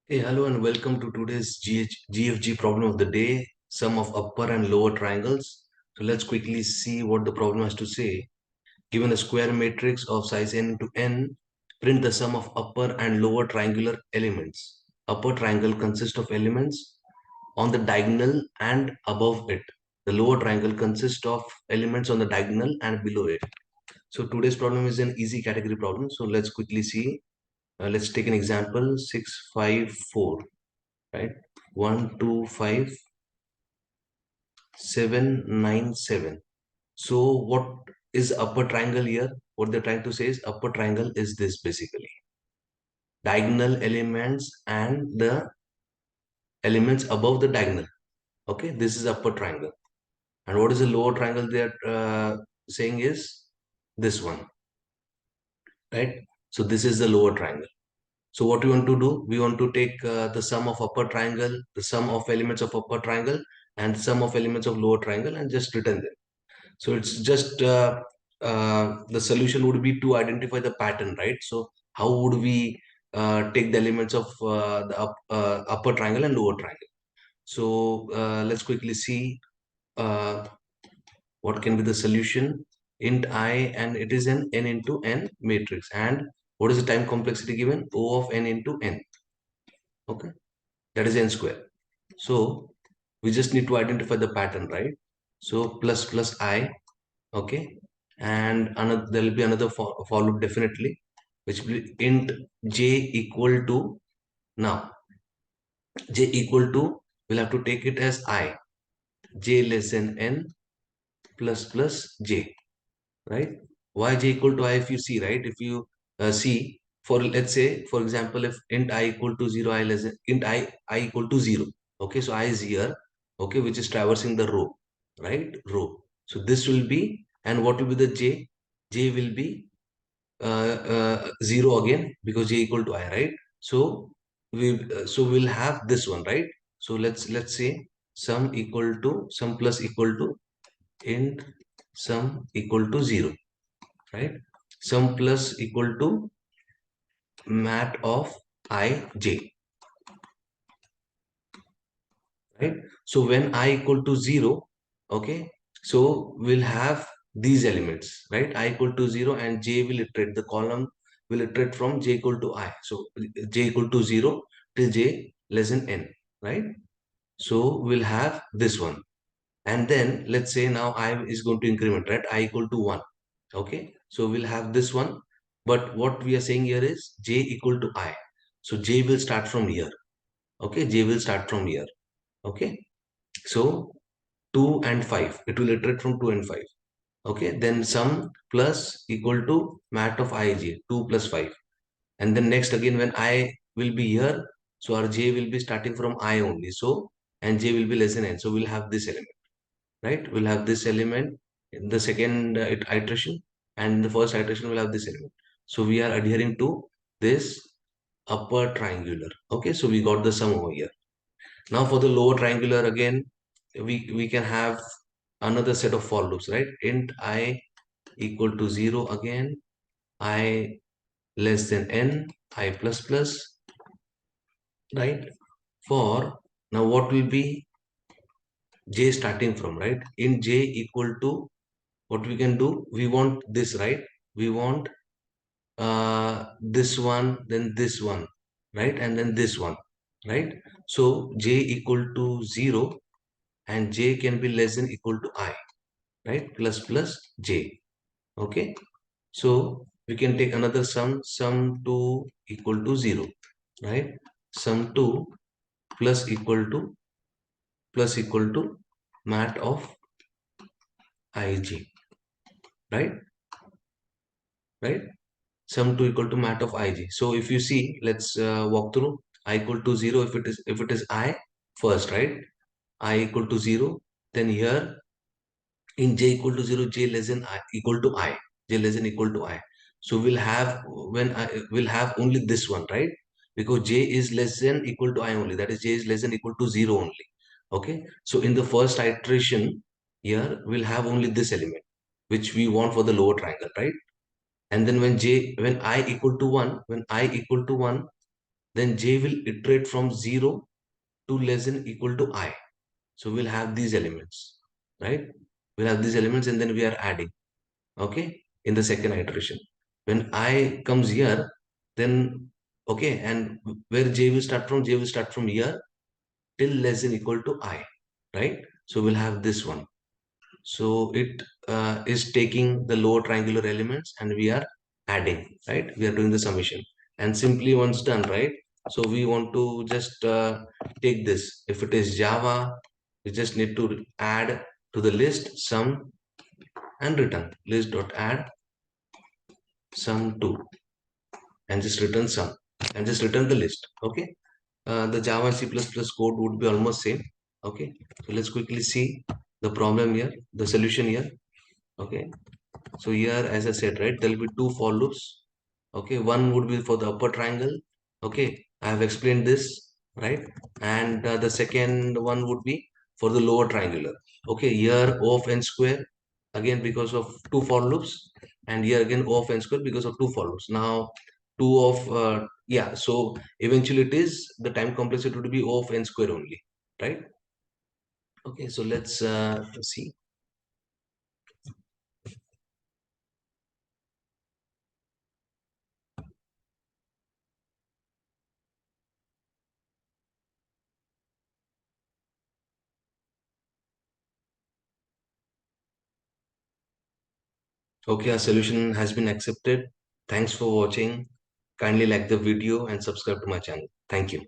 Hey, hello and welcome to today's GFG problem of the day, sum of upper and lower triangles. So let's quickly see what the problem has to say. Given a square matrix of size n into n, print the sum of upper and lower triangular elements. Upper triangle consists of elements on the diagonal and above it. The lower triangle consists of elements on the diagonal and below it. So today's problem is an easy category problem. So let's quickly see. Let's take an example 654, right? 125797. So what is upper triangle here? What they're trying to say is upper triangle is this basically. Diagonal elements and the elements above the diagonal. Okay, this is upper triangle. And what is the lower triangle they're saying is this one, right? So this is the lower triangle. So what we want to do? We want to take the sum of upper triangle, the sum of elements of upper triangle, and sum of elements of lower triangle, and just return them. So it's just the solution would be to identify the pattern, right? So how would we take the elements of the upper triangle and lower triangle? So let's quickly see uh, what can be the solution. Int I, and it is an n into n matrix. And what is the time complexity given? O of n into n. Okay, that is n square. So we just need to identify the pattern, right? So plus I. Okay, and another, there will be another for loop definitely, which will be int j equal to, now j equal to, we'll have to take it as I, j less than n plus j, right? Why j equal to I? If you see, right, if you see, for let's say for example, if int I equal to 0, I less than int I equal to 0. Okay, so I is here, okay, which is traversing the row, right, row. So this will be, and what will be the j? J will be 0 again, because j equal to I, right? So we'll have this one, right? So let's say sum equal to, sum plus equal to int sum equal to 0, right? Sum plus equal to mat of I j, right? So when I equal to 0, okay, so we'll have these elements, right? I equal to 0 and j will iterate, the column will iterate from j equal to I. So j equal to 0 till j less than n, right? So we'll have this one. And then let's say now I is going to increment, right? I equal to 1. Okay, so we'll have this one. But what we are saying here is j equal to I. So j will start from here. Okay, j will start from here. Okay, so 2 and 5, it will iterate from 2 and 5. Okay, then sum plus equal to mat of ij, 2 plus 5. And then next again, when I will be here, so our j will be starting from I only. So, and j will be less than n, so we'll have this element, right? We'll have this element in the second iteration, and the first iteration will have this element. So we are adhering to this upper triangular. Okay, so we got the sum over here. Now for the lower triangular, again, we can have another set of for loops, right? Int I equal to 0 again, I less than n, I plus plus, right? For now, what will be j starting from, right? In j equal to, what we can do, we want this, right? We want this one, then this one, right? And then this one, right? So j equal to 0, and j can be less than equal to I, right? Plus j. Okay, so we can take another sum 2 equal to 0, right? Sum 2 plus equal to mat of ij, right? Right, sum 2 equal to mat of ij. So if you see, let's walk through. I equal to 0, if it is I first, right? I equal to 0. Then here in j equal to 0, j less than I, equal to I, j less than equal to I. So we'll have, when I will have only this one, right? Because j is less than equal to I only, that is j is less than equal to 0 only. Okay, so in the first iteration here, we'll have only this element which we want for the lower triangle, right? And then when I equal to 1, when I equal to 1, then j will iterate from 0 to less than equal to I. So we'll have these elements, right? We'll have these elements and then we are adding, okay, in the second iteration. When I comes here, then, okay, and where j will start from? J will start from here till less than equal to I, right? So we'll have this one. So it is taking the lower triangular elements and we are adding, right? We are doing the summation. And simply once done, right? So we want to just take this. If it is Java, we just need to add to the list sum and return list dot add sum 2 and just return sum and just return the list. Okay. The Java C++ code would be almost same. Okay. So let's quickly see the problem here, the solution here. Okay. So here, as I said, right, there will be two for loops. Okay, one would be for the upper triangle. Okay, I have explained this, right? And the second one would be for the lower triangular. Okay, here O of n square, again because of two for loops, and here again O of n square because of two for loops. Now, two of, yeah, so eventually it is the time complexity would be O of n square only, right? Okay, so let's see. Okay, our solution has been accepted. Thanks for watching. Kindly like the video and subscribe to my channel. Thank you.